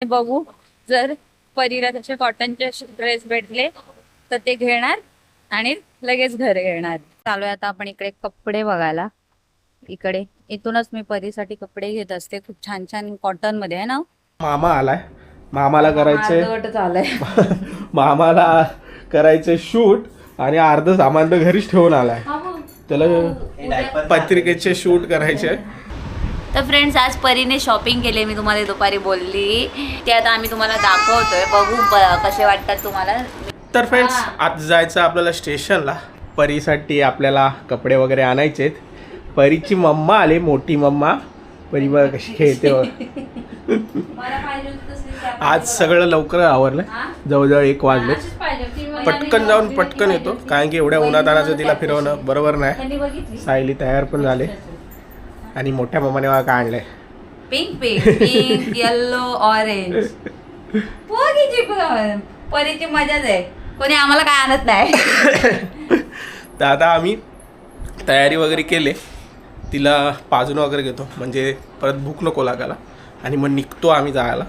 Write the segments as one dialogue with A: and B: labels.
A: बघू. जर परीला तसे कॉटनचे ड्रेस भेटले तर ते घेणार आणि लगेच घरी येणार. चालू आहे आता आपण इकडे कपडे बघायला. इकडे इथूनच मी परीसाठी कपडे घेत असते. खूप छान छान कॉटन मध्ये आहे ना.
B: मामा आलाय. मामाला करायचंय
A: अर्धवट झालंय.
B: मामाला करायचंय शूट आणि अर्ध सामान तर घरीच ठेवून आलाय. त्याला पत्रिकेचे शूट करायचे.
A: तर फ्रेंड्स, आज परीने शॉपिंग केली. मी तुम्हाला दुपारी बोलली ते आता आम्ही तुम्हाला दाखवतोय. बघू कसे वाटतात तुम्हाला.
B: तर फ्रेंड्स, आज जायचं आपल्याला स्टेशनला. परीसाठी आपल्याला कपडे वगैरे आणायचे आहेत. परीची मम्मा आली, मोठी मम्मा. परी बघ कशी खेळते. आज सगळं लवकर आवरलं. जवळजवळ 1 वाजले. पटकन जाऊन पटकन येतो, कारण की एवढ्या उन्हातानाचं तिला फिरवणं बरोबर नाही. सायली तयार पण झाले आणि मोठ्या मम्माने मला काय आणलंय.
A: Pink pink pink yellow orange. परीची मजाच आहे. कोणी आम्हाला काय आणत नाही.
B: तर आता आम्ही तयारी वगैरे केले. तिला पाजून वगैरे घेतो, म्हणजे परत भूक नको लागायला. आणि मग निघतो आम्ही जायला.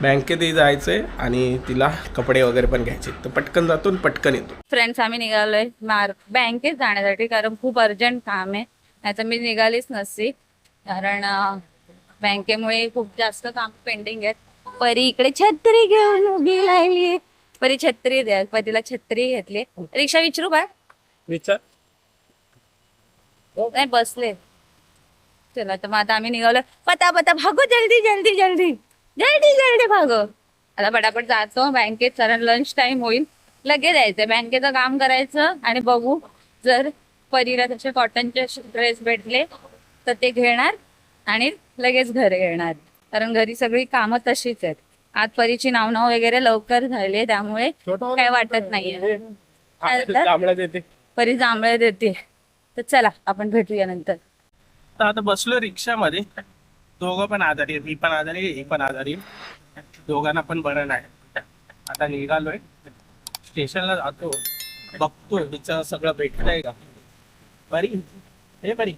B: बँकेतही जायचंय आणि तिला कपडे वगैरे पण घ्यायचे. तर पटकन जातो आणि पटकन येतो.
A: फ्रेंड्स, आम्ही निघालोय बँकेत जाण्यासाठी, कारण खूप अर्जंट काम आहे. नाहीतर मी निघालीच नसती, कारण बँकेमुळे खूप जास्त काम पेंडिंग आहेत. परी इकडे छत्री घेऊन उभी राहिली. परी छत्री द्या. परीला छत्री घेतली. रिक्षा विचारू का?
B: विचार.
A: नाही, बसले. चला, तर मग आता आम्ही निघालो. पता पता भागो, जल्दी जल्दी जल्दी जल्दी जल्दी भागो. आता पटापट जातो बँकेत, कारण लंच टाइम होईल. लगेच जायचंय बँकेचं काम करायचं. आणि बघू, जर परीला तसे कॉटनचे ड्रेस भेटले तर ते घेणार आणि लगेच घरी येणार. कारण घरी सगळी कामं तशीच आहेत. आज परीची नाव वगैरे लवकर झाली, त्यामुळे काय वाटत नाहीये. परी जांभळे देते. तर चला, आपण भेटूया नंतर.
B: तर आता बसलो रिक्षामध्ये. दोघं पण आजारी आहेत. मी पण आजारी आहे, ही पण आजारी आहे. दोघांना पण बरं नाही. आता निघालोय, स्टेशनला जातो. बघतोय तिचं सगळं भेटतंय का. बरी हे बरी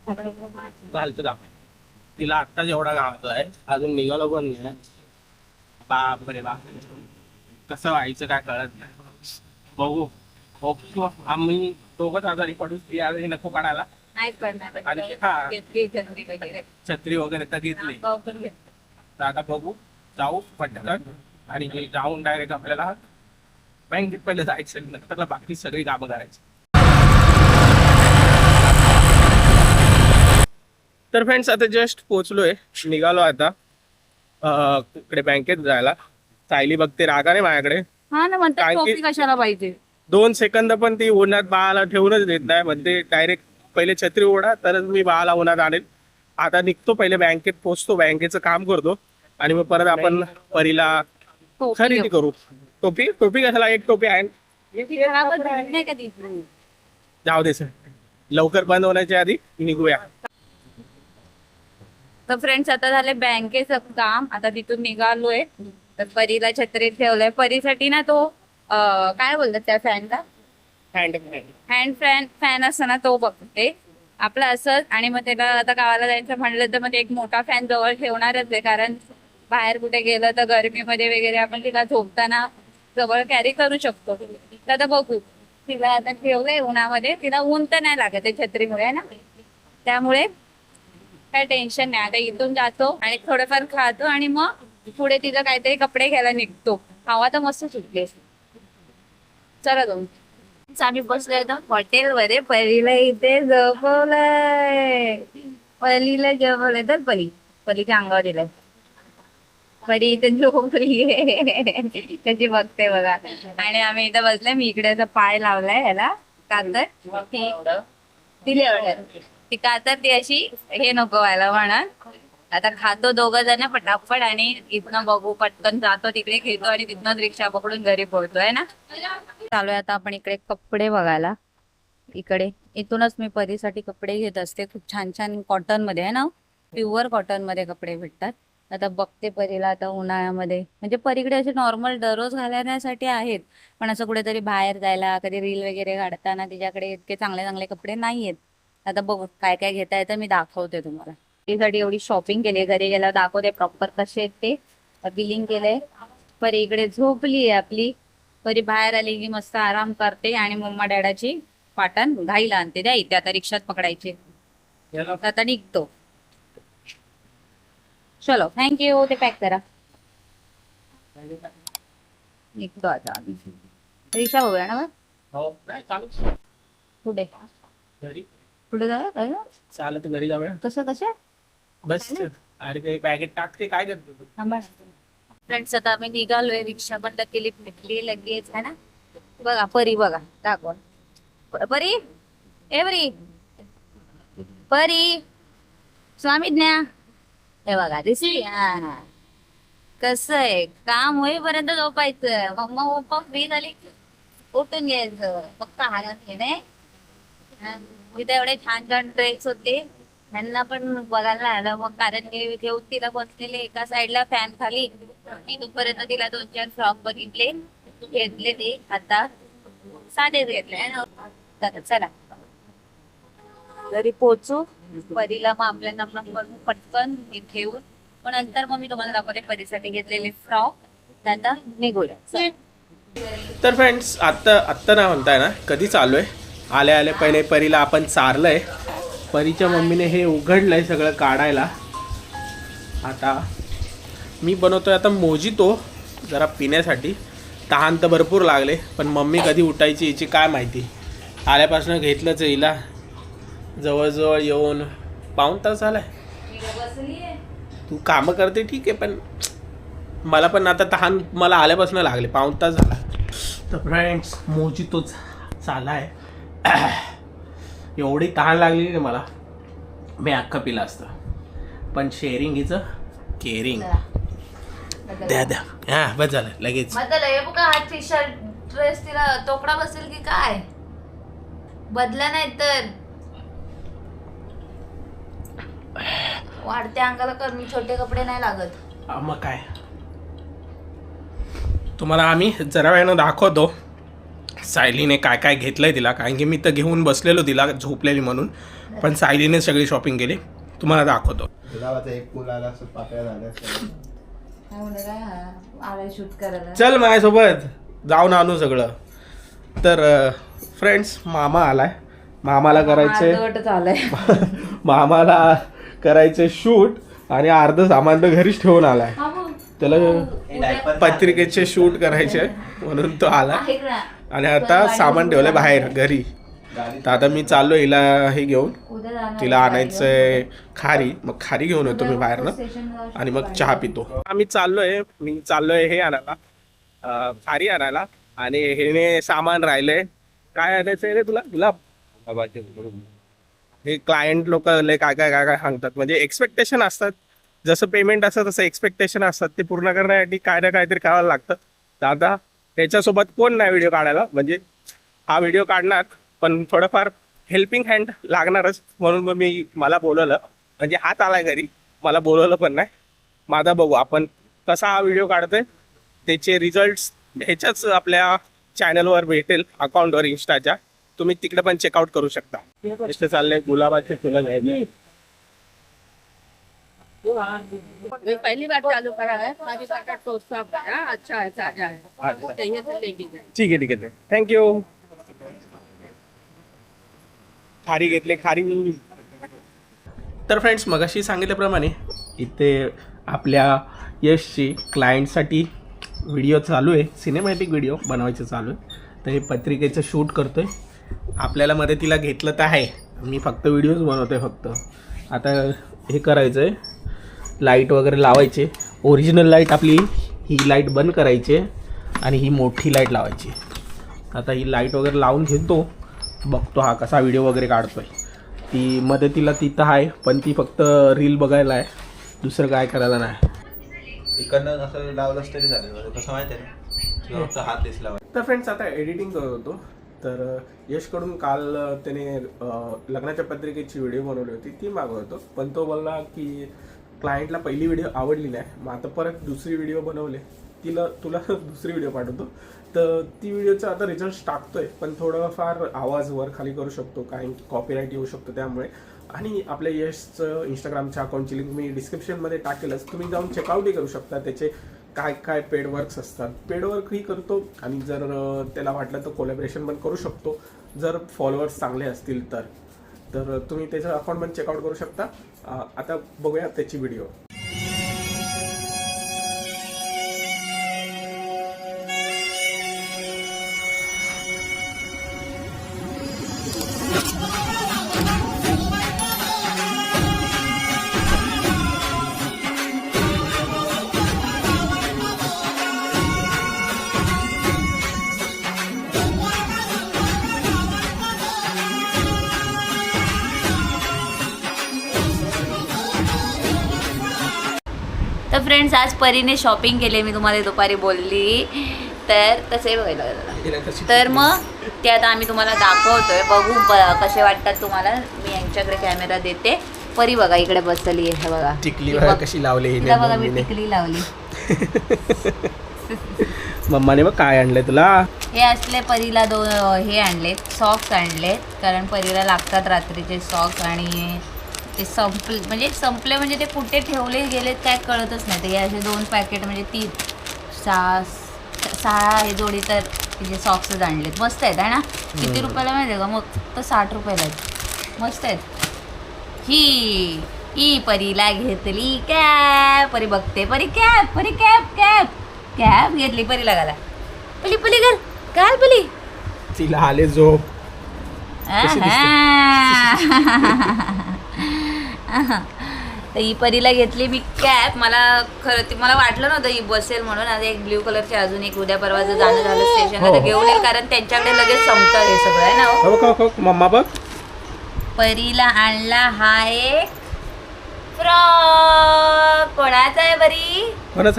B: घालतो दाखव. तिला आत्ताच एवढा घालतोय, अजून निघालो पण नाही. बापरे बाप, कसं व्हायचं काय कळत नाही. बघू. बघतो आम्ही दोघंच आजारी पडू. ती आजारी नको काढायला. आणि हा, छत्री वगैरे तर घेतली. तर आता बघू, जाऊ पटकन. आणि जाऊन डायरेक्ट आपल्याला बँकेत पहिले जायचं, नंतर बाकी सगळी कामं करायची. तर फ्रेंड्स, आता जस्ट पोहोचलोय. निघालो आता इकडे बँकेत जायला. सायली बघते रागाने माझ्याकडे.
A: हा ना, म्हणतात
B: कारण की
A: टोपी कशाला पाहिजे.
B: 2 सेकंद पण ती उन्हात बाळाला ठेवूनच देत नाही. म्हणते डायरेक्ट पहिले छत्री ओढा, तरच मी बाळाला उन्हात आणेल. आता निघतो, पहिले बँकेत पोहोचतो, बँकेचं काम करतो आणि मग परत आपण परीला खरेदी करू. टोपी टोपी कशाला, एक टोपी आहे.
A: नाही कधी.
B: जाऊ दे सर, लवकर बंद होण्याच्या आधी निघूया.
A: तर फ्रेंड्स, आता झाले बँकेचं काम. आता तिथून निघालोय. तर परीला छत्रीत ठेवलंय. परीसाठी ना तो काय बोलतात त्या फॅनला, हँड फॅन असतो ना, तो बघते आपला असंच. आणि मग त्याला आता गावाला जायचं म्हणलं तर मग एक मोठा फॅन जवळ ठेवणारच आहे, कारण बाहेर कुठे गेलं तर गरमीमध्ये वगैरे आपण तिला झोपताना जवळ कॅरी करू शकतो. तर आता बघू, तिला आता ठेवलंय उन्हामध्ये. तिला ऊन तर नाही लागत आहे छत्रीमुळे ना, त्यामुळे काय टेन्शन नाही. आता इथून जातो आणि थोडंफार खातो आणि मग पुढे तिचं काहीतरी कपडे घ्यायला निघतो. हवा तर मस्त सुटली. चला जाऊन. आम्ही बसलोय तर हॉटेलमध्ये. परीला इथे झोपवलंय. परीला झोपवलंय तर परीच्या अंगावर दिलंय. परी इथे झोपली त्याची बघते बघा. आणि आम्ही इथं बसलोय. मी इकडे पाय लावलाय ह्याला कातर. दिले ती कातर, ती अशी हे नको व्हायला म्हणून. आता खातो दोघं जण पटापट आणि इथनं बघू, पटकन जातो तिकडे, घेतो आणि तिथनंच रिक्षा पकडून घरी पोहोचतोय ना. चालू आहे आता आपण इकडे कपडे बघायला. इकडे इथूनच मी परीसाठी कपडे घेत असते. खूप छान छान कॉटन मध्ये आहे ना, प्युअर कॉटन मध्ये कपडे भेटतात. आता बघते परीला आता उन्हाळ्यामध्ये, म्हणजे परीकडे असे नॉर्मल दररोज घालण्यासाठी आहेत, पण असं कुठेतरी बाहेर जायला, कधी रील वगैरे काढताना तिच्याकडे इतके चांगले चांगले कपडे नाही आहेत. आता बघू काय काय घेता येतं, मी दाखवते तुम्हाला. त्यासाठी एवढी शॉपिंग केली, घरी गेला दाखवते प्रॉपर कसे आहेत ते. बिलिंग केलंय. परी इकडे झोपली आहे आपली. परी बाहेर आली की मस्त आराम करते आणि मम्मा डॅडाची पाटण घाईला आणते. द्या इथे आता रिक्षात पकडायचे. आता निघतो. चलो थँक्यू. ते पॅक करा. निघतो आता आम्ही. रिक्षा बघूया ना.
B: हो नाही चालू
A: कुठे
B: घरी
A: कुठे जाऊया?
B: चालत घरी जाऊया.
A: कसं कसे
B: बस अरे ते पॅकेट टाकते काय करतो.
A: फ्रेंड्स आता आम्ही निघालोय. रिक्षा बंद केली, भेटली लगेच है ना. बघा परी बघा दाखवा. परी ए परी परी स्वामीज्ञा हे बघा दिसली. हा कसं आहे काम होईपर्यंत झोपायचं. मम्मा पप्पा फ्री झाली उठून घ्यायचं. फक्त हालत घेणे. तिथे एवढे छान छान ड्रेस होते. त्यांना पण बघायला आलं मग, कारण मी घेऊन तिला बसलेले एका साईडला फॅन खाली. मी दुपारपर्यंत तिला 2-4 फ्रॉक बघितले, घेतले. ते आता साधेच घेतले. चला घरी पोहोचू. परीला मग आपल्या नंबर पटकन घेऊन पण नंतर मग मी तुम्हाला दाखवते परीसाठी घेतलेले फ्रॉक. आता निघूया.
B: तर फ्रेंड्स आत्ता ना म्हणताय ना कधी चालू आहे. आल्या आल्या पहिले परीला आपण चारलंय. परीच्या मम्मीने हे उघडलंय सगळं काढायला. आता मी बनवतोय आता मोजितो जरा पिण्यासाठी. तहान तर भरपूर लागले पण मम्मी कधी उठायची याची काय माहिती. आल्यापासून घेतलंच हिला. जवळजवळ येऊन पाऊण तास झालाय. तू कामं करते ठीक आहे पण मला पण आता तहान मला आल्यापासून लागले. पाऊण तास झाला. तर फ्रेंड्स मोजितोच चाला आहे. एवढी तहान लागली नाही मला. मी अख्खा पिला असतं पण शेअरिंग हिचं केअरिंग. द्या द्या हां बस झालं लगेच.
A: बघा हा टी शर्ट ड्रेस तिला तोकडा बसेल की काय. बदला नाही तर वाढत्या अंगाला कमी छोटे कपडे नाही लागत.
B: मग काय तुम्हाला आम्ही जरा वेळानं दाखवतो सायलीने काय काय घेतलंय तिला. कारण की मी तर घेऊन बसलेलो तिला झोपलेली म्हणून. पण सायलीने सगळी शॉपिंग केली. तुम्हाला दाखवतो. चल माझ्यासोबत जाऊन आणू सगळं. तर फ्रेंड्स मामा आलाय. मामाला करायचंय मामाला करायचं शूट आणि अर्ध सामान तर घरीच ठेवून आलाय. त्याला पत्रिकेचे शूट करायचे म्हणून तो आला आणि आता सामान ठेवलंय बाहेर घरी. तर आता मी चाललो हिला हे घेऊन. तिला आणायचंय खारी. मग खारी घेऊन येतो मी बाहेरनं आणि मग चहा पितो. मी चाललोय हे आणायला खारी आणायला. आणि हे सामान राहिलंय. काय आणायचंय रे तुला गुलाब. हे क्लायंट लोक काय काय काय काय सांगतात. म्हणजे एक्सपेक्टेशन असतात. जसं पेमेंट असतं तसं एक्सपेक्टेशन असतात. ते पूर्ण करण्यासाठी काय ना काहीतरी करावं लागतं. तर आता त्याच्यासोबत कोण नाही व्हिडिओ काढायला. म्हणजे हा व्हिडिओ काढणार पण थोडंफार हेल्पिंग हँड लागणारच. म्हणून मग मला बोलवलं. म्हणजे हात आलाय घरी मला बोलवलं पण नाही. माझा बघू आपण कसा हा व्हिडिओ काढतोय. त्याचे रिझल्ट्स ह्याच्याच आपल्या चॅनलवर भेटेल अकाउंटवर इंस्टाच्या. तुम्ही तिकडे पण चेकआउट करू शकता. इथे चाललंय गुलाबाचे फुलं घ्यायचे.
C: पहली बार चालू करा है. हमारी बाटा टोस्ट अच्छा है ताजा है. चाहिए तो लेके जाए.
B: ठीक आहे थँक्यू. खारी घेतले खारी. तर फ्रेंड्स मगाशी सांगितल्याप्रमाणे इथे आपल्या यशची क्लायंटसाठी व्हिडिओ चालू आहे. सिनेमॅटिक व्हिडिओ बनवायचं चालू आहे. तर हे पत्रिकेचं शूट करतोय. आपल्याला मध्ये तिला घेतलं तर आहे. मी फक्त व्हिडिओज बनवतोय फक्त. आता हे करायचं आहे. लाईट वगैरे लावायचे. ओरिजिनल लाईट आपली ही लाईट बंद करायची आणि ही मोठी लाईट लावायची. आता ही लाईट वगैरे लावून घेतो. बघतो हा कसा व्हिडिओ वगैरे काढतोय. ती मदतीला तिथं आहे पण ती फक्त रील बघायला आहे. दुसरं काय करायला नाही.
D: इकडनं असं लावलंच तरी झालं. कसं माहिती आहे ना फक्त हात दिसला.
B: तर फ्रेंड्स आता एडिटिंग करत होतो. तर यशकडून काल त्याने लग्नाच्या पत्रिकेची व्हिडिओ बनवली होती ती मागवतो. पण तो बोलला की क्लायंटला पहिली व्हिडिओ आवडली नाही. मग आता परत दुसरी व्हिडिओ बनवले. तुला दुसरी व्हिडिओ पाठवतो. तर ती व्हिडिओचा आता रिझल्ट टाकतोय पण थोडंफार आवाज वर खाली करू शकतो कारण की कॉपीराईट येऊ शकतो. त्यामुळे
E: आणि आपल्या यशचं इंस्टाग्रामच्या अकाउंटची लिंक मी डिस्क्रिप्शनमध्ये टाकेलच, तुम्ही जाऊन चेकआउटही करू शकता. त्याचे काय काय पेड वर्क्स असतात, पेड वर्कही करतो आणि जर त्याला वाटलं तर कोलॅबरेशन पण करू शकतो जर फॉलोअर्स चांगले असतील तर तुम्ही त्याचं अकाउंट पण चेकआउट करू शकता. आता बघूया त्याची व्हिडिओ.
A: तर फ्रेंड्स आज परीने शॉपिंग केली, मी तुम्हाला दुपारी बोलली तर तसे बघायला लागलं. तर मग ते आता आम्ही तुम्हाला दाखवतोय, बघू कसे वाटतात तुम्हाला. मी यांच्याकडे कॅमेरा देते. परी बघा इकडे बसली आहे बघा,
E: टिकली बघा कशी लावली
A: तिला बघा मी टिकली लावली.
E: मम्माने बघ काय आणलंय तुला.
A: हे असले परीला हे आणलेत सॉक्स आणलेत, कारण परीला लागतात रात्रीचे सॉक्स आणि ते संपले म्हणजे ते कुठे ठेवले गेलेत काय कळतच नाही. ते असे 2 पॅकेट म्हणजे 6 हे जोडी तर तिचे सॉक्सच आणलेत. मस्त आहेत आहे ना. किती रुपयाला माहिती आहे का? मग तर 60 रुपयाला आहेत. मस्त आहेत. ही परीला घेतली कॅप. परी बघते, परी कॅप, परी कॅप घेतली परीला घाला. पली घाल पली.
E: तिला आले झोप.
A: तर ही परीला घेतली मी कॅप. मला वाटलं नव्हतं ही बसेल म्हणून. आता एक ब्ल्यू कलरची अजून एक उद्या परवाचं जाणं झालं स्टेशनला तर घेऊन येईल, कारण त्यांच्याकडे लगेच संपतं हे सगळं आहे ना.
E: मम्मा बघ
A: परीला आणला हा एक फ्रॉक. कोणाचा आहे परी? कोणाच्या?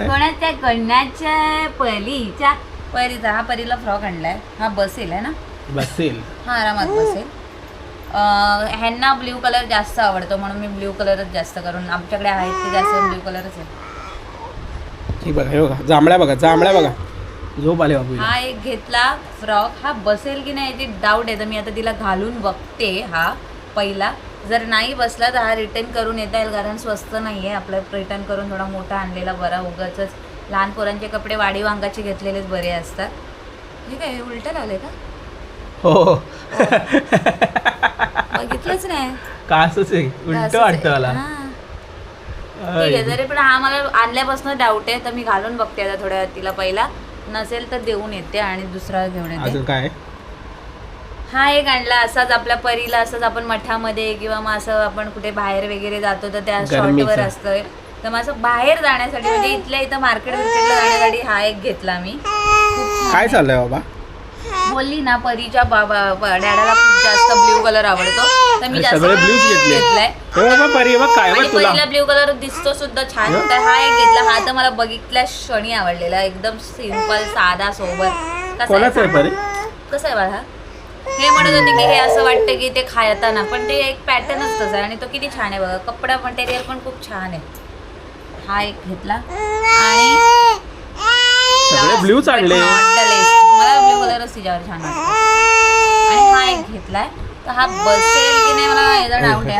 A: परीचा. हा परीला फ्रॉक आणलाय. हा बसेल आहे ना.
E: बसेल.
A: हा आरामात बसेल. ह्यांना ब्ल्यू कलर जास्त आवडतो म्हणून मी ब्ल्यू कलरच जास्त करून, आमच्याकडे आहेत ते जास्त ब्ल्यू कलरच आहे.
E: बघा जांभळ्या बघा झोप आले बाबू.
A: हा एक घेतला फ्रॉक. हा बसेल की नाही याची डाऊट आहे, तर मी आता तिला घालून बघते. हा पहिला जर नाही बसला तर हा रिटर्न करून येता येईल, कारण स्वस्त नाही आहे. आपलं रिटर्न करून थोडा मोठा आणलेला बरा. उगाचच लहान पोरांचे कपडे वाडी वांगाचे घेतलेलेच बरे असतात. हे काय उलटं लावलंय का?
E: हो
A: बघितलंच नाही
E: का असंच आहे. उलट वाटतं मला.
A: ठीक आहे जरी, पण हा मला आणल्यापासून डाऊट आहे, तर मी घालून बघते आता थोड्या वेळात तिला. पहिला नसेल तर देऊन येते आणि दुसरा घेऊन येते.
E: काय
A: हा एक आणला असाच आपल्या परीला. असंच आपण मठामध्ये किंवा मग असं आपण कुठे बाहेर वगैरे जातो तर त्या शॉर्टवर असतंय, तर मग असं बाहेर जाण्यासाठी म्हणजे इथल्या इथं मार्केटला जाण्यासाठी हा एक घेतला मी.
E: काय चाललंय बाबा?
A: बोलली ना परीच्या डॅडाला खूप जास्त ब्ल्यू कलर आवडतो, तर मी जास्त घेतलाय. आणि परीला ब्ल्यू कलर दिसतो सुद्धा छान. तर हा एक घेतला. हा तर मला बघितल्या क्षणी आवडलेला. एकदम सिंपल साधा सोबर. कसं आहे बाळा? हे म्हणत होते की हे असं वाटतं की ते खायताना, पण ते एक पॅटर्नच तसं आहे आणि तो किती छान आहे बघा. कपडा मटेरियल पण खूप छान आहे. हा एक घेतला आणि
E: सगळे ब्ल्यूच आणले.
A: मला ब्ल्यू कलरच तिच्यावर छान वाटतो. आणि हा एक घेतलाय. तर हा बसेल की नाही मला याचा डाऊट आहे.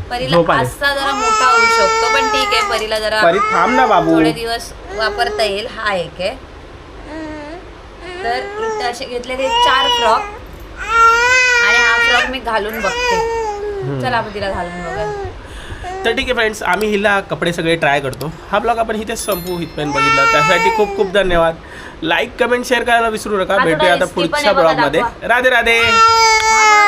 A: परीला असा जरा मोठा होऊ शकतो, पण ठीक आहे. परीला जरा थोडे दिवस वापरता येईल. हा एक आहे. तर इथे असे घेतलेले 4 फ्रॉक आणि हा फ्रॉक मी घालून बघते. चला आपण तिला घालून बघायला.
E: तर ठीक आहे फ्रेंड्स, आम्ही हिला कपडे सगळे ट्राय करतो. हा ब्लॉग आपण इथे संपू. इथपर्यंत बघितलं त्यासाठी खूप खूप धन्यवाद. लाईक कमेंट शेअर करायला विसरू नका. भेटूया आता पुढच्या ब्लॉगमध्ये. राधे राधे.